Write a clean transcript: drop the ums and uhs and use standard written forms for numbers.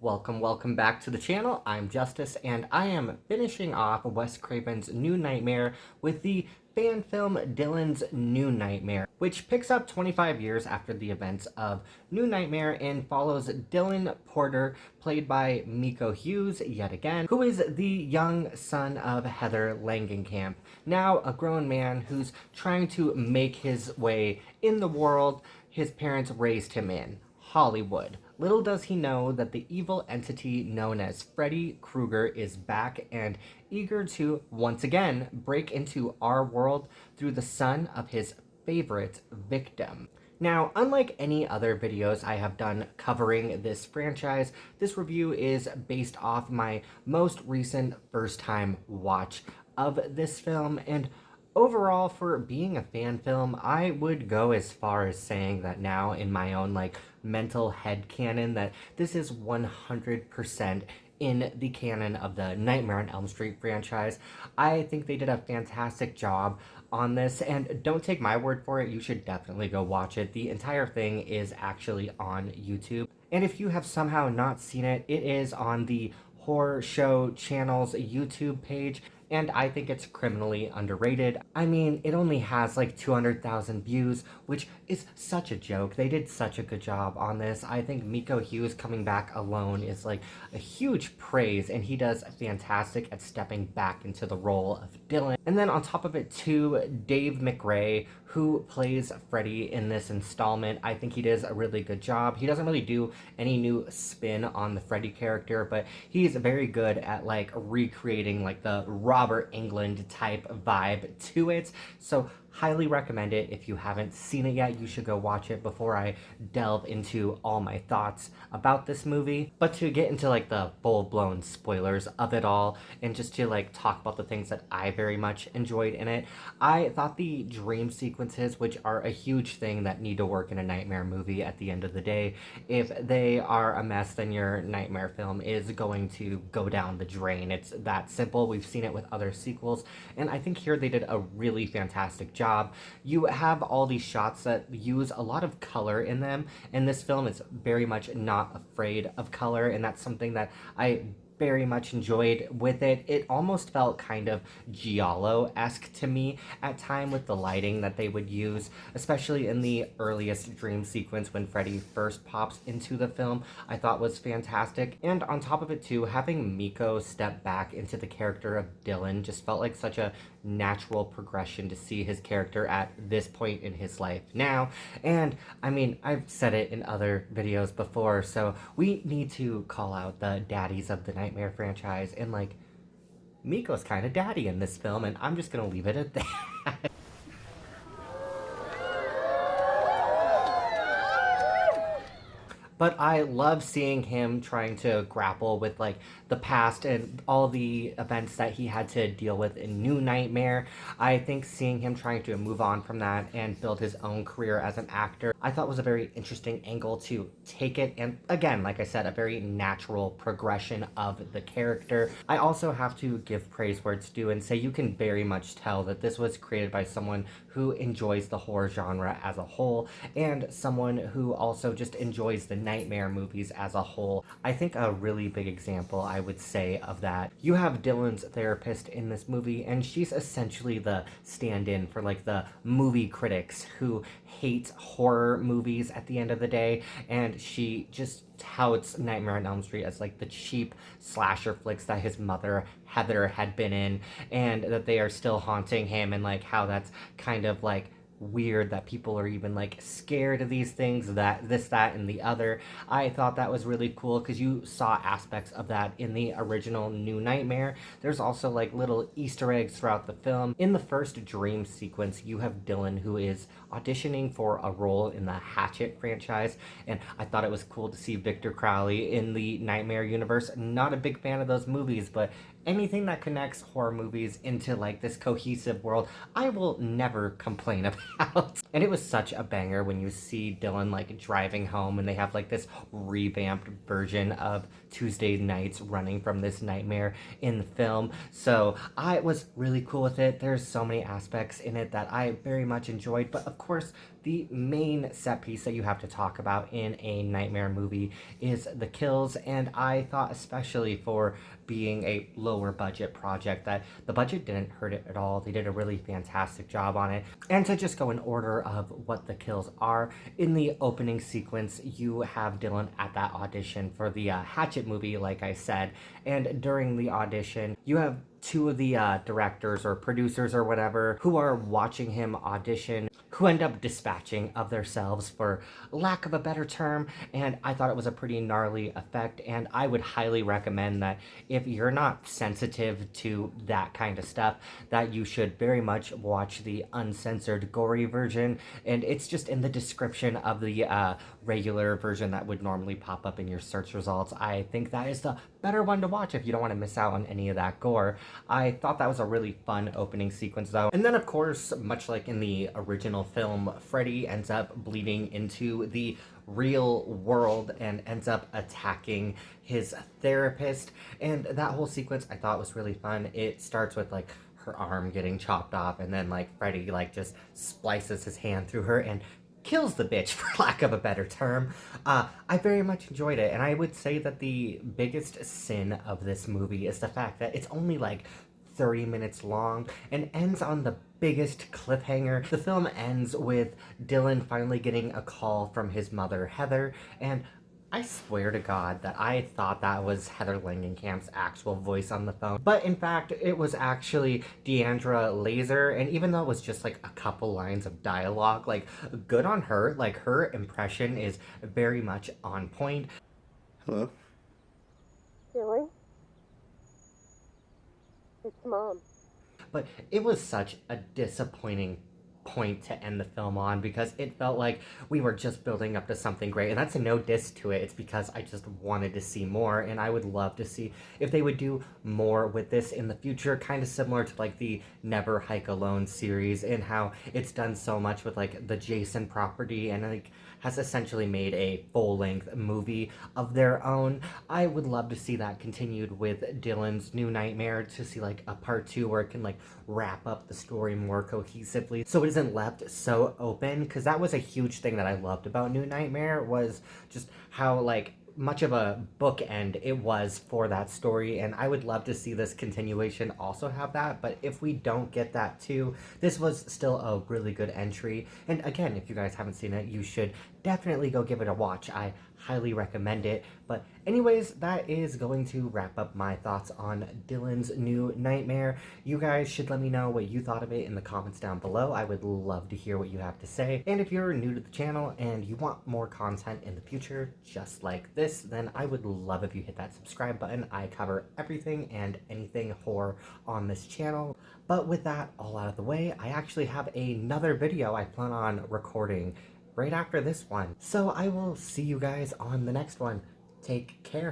Welcome back to the channel. I'm Justice, and I am finishing off Wes Craven's New Nightmare with the fan film Dylan's New Nightmare, which picks up 25 years after the events of New Nightmare and follows Dylan Porter, played by Miko Hughes yet again, who is the young son of Heather Langenkamp, now a grown man who's trying to make his way in the world his parents raised him in, Hollywood. Little does he know that the evil entity known as Freddy Krueger is back and eager to once again break into our world through the son of his favorite victim. Now, unlike any other videos I have done covering this franchise, this review is based off my most recent first-time watch of this film, and overall, for being a fan film, I would go as far as saying that now in my own mental headcanon that this is 100% in the canon of the Nightmare on Elm Street franchise. I think they did a fantastic job on this, and don't take my word for it, you should definitely go watch it. The entire thing is actually on YouTube. And if you have somehow not seen it, it is on the Horror Show Channel's YouTube page, and I think it's criminally underrated. I mean, it only has 200,000 views, which is such a joke. They did such a good job on this. I think Miko Hughes coming back alone is a huge praise, and he does fantastic at stepping back into the role of Dylan. And then on top of it too, Dave McRae, who plays Freddy in this installment, I think he does a really good job. He doesn't really do any new spin on the Freddy character, but he's very good at recreating the Robert Englund type vibe to it. So highly recommend it. If you haven't seen it yet, you should go watch it before I delve into all my thoughts about this movie. But to get into the full-blown spoilers of it all, and just to talk about the things that I very much enjoyed in it, I thought the dream sequences, which are a huge thing that need to work in a nightmare movie at the end of the day, if they are a mess, then your nightmare film is going to go down the drain. It's that simple. We've seen it with other sequels, and I think here they did a really fantastic job. You have all these shots that use a lot of color in them, and this film is very much not afraid of color, and that's something that I very much enjoyed with it. It almost felt kind of Giallo-esque to me at time with the lighting that they would use, especially in the earliest dream sequence when Freddy first pops into the film. I thought was fantastic. And on top of it too, having Miko step back into the character of Dylan just felt like such a natural progression to see his character at this point in his life now. And I mean, I've said it in other videos before, so we need to call out the daddies of the Nightmare franchise, and Miko's kind of daddy in this film, and I'm just gonna leave it at that. But I love seeing him trying to grapple with the past and all the events that he had to deal with in New Nightmare. I think seeing him trying to move on from that and build his own career as an actor, I thought was a very interesting angle to take it. And again, like I said, a very natural progression of the character. I also have to give praise where it's due and say you can very much tell that this was created by someone who enjoys the horror genre as a whole, and someone who also just enjoys the nightmare movies as a whole. I think a really big example, I would say, of that, you have Dylan's therapist in this movie, and she's essentially the stand-in for the movie critics who hate horror movies at the end of the day, and she just touts Nightmare on Elm Street as the cheap slasher flicks that his mother Heather had been in, and that they are still haunting him, and how that's kind of weird that people are even scared of these things, that and the other. I thought that was really cool because you saw aspects of that in the original New Nightmare. There's also little Easter eggs throughout the film. In the first dream sequence, you have Dylan, who is auditioning for a role in the Hatchet franchise, and I thought it was cool to see Victor Crowley in the Nightmare universe. Not a big fan of those movies, but anything that connects horror movies into this cohesive world, I will never complain about. And it was such a banger when you see Dylan driving home, and they have this revamped version of Tuesday nights running from this nightmare in the film. So I was really cool with it. There's so many aspects in it that I very much enjoyed, but of course the main set piece that you have to talk about in a nightmare movie is the kills, and I thought, especially for being a lower budget project, that the budget didn't hurt it at all. They did a really fantastic job on it. And to just go in order of what the kills are, in the opening sequence you have Dylan at that audition for the Hatchet movie, like I said, and during the audition you have two of the directors or producers or whatever who are watching him audition, who end up dispatching of themselves, for lack of a better term. And I thought it was a pretty gnarly effect, and I would highly recommend that if you're not sensitive to that kind of stuff, that you should very much watch the uncensored gory version. And it's just in the description of the regular version that would normally pop up in your search results. I think that is the better one to watch if you don't want to miss out on any of that gore. I thought that was a really fun opening sequence though. And then of course, much like in the original film, Freddy ends up bleeding into the real world and ends up attacking his therapist. And that whole sequence I thought was really fun. It starts with like her arm getting chopped off, and then like Freddy like just splices his hand through her and kills the bitch, for lack of a better term. I very much enjoyed it, and I would say that the biggest sin of this movie is the fact that it's only like 30 minutes long and ends on the biggest cliffhanger. The film ends with Dylan finally getting a call from his mother, Heather, and I swear to God that I thought that was Heather Langenkamp's actual voice on the phone. But in fact, it was actually Deandra Laser, and even though it was just like a couple lines of dialogue, like, good on her. Like, her impression is very much on point. Hello? Billy? It's Mom. But it was such a disappointing point to end the film on, because it felt like we were just building up to something great, and that's a no diss to it. It's because I just wanted to see more, and I would love to see if they would do more with this in the future, kind of similar to like the Never Hike Alone series, and how it's done so much with like the Jason property, and like has essentially made a full-length movie of their own. I would love to see that continued with Dylan's New Nightmare, to see like a part 2 where it can like wrap up the story more cohesively, so it isn't left so open, because that was a huge thing that I loved about New Nightmare, was just how like much of a bookend it was for that story. And I would love to see this continuation also have that, but if we don't get that too, this was still a really good entry. And again, if you guys haven't seen it, you should definitely go give it a watch. I highly recommend it. But anyways, that is going to wrap up my thoughts on Dylan's New Nightmare. You guys should let me know what you thought of it in the comments down below. I would love to hear what you have to say. And if you're new to the channel and you want more content in the future just like this, then I would love if you hit that subscribe button. I cover everything and anything horror on this channel. But with that all out of the way, I actually have another video I plan on recording right after this one. So I will see you guys on the next one. Take care.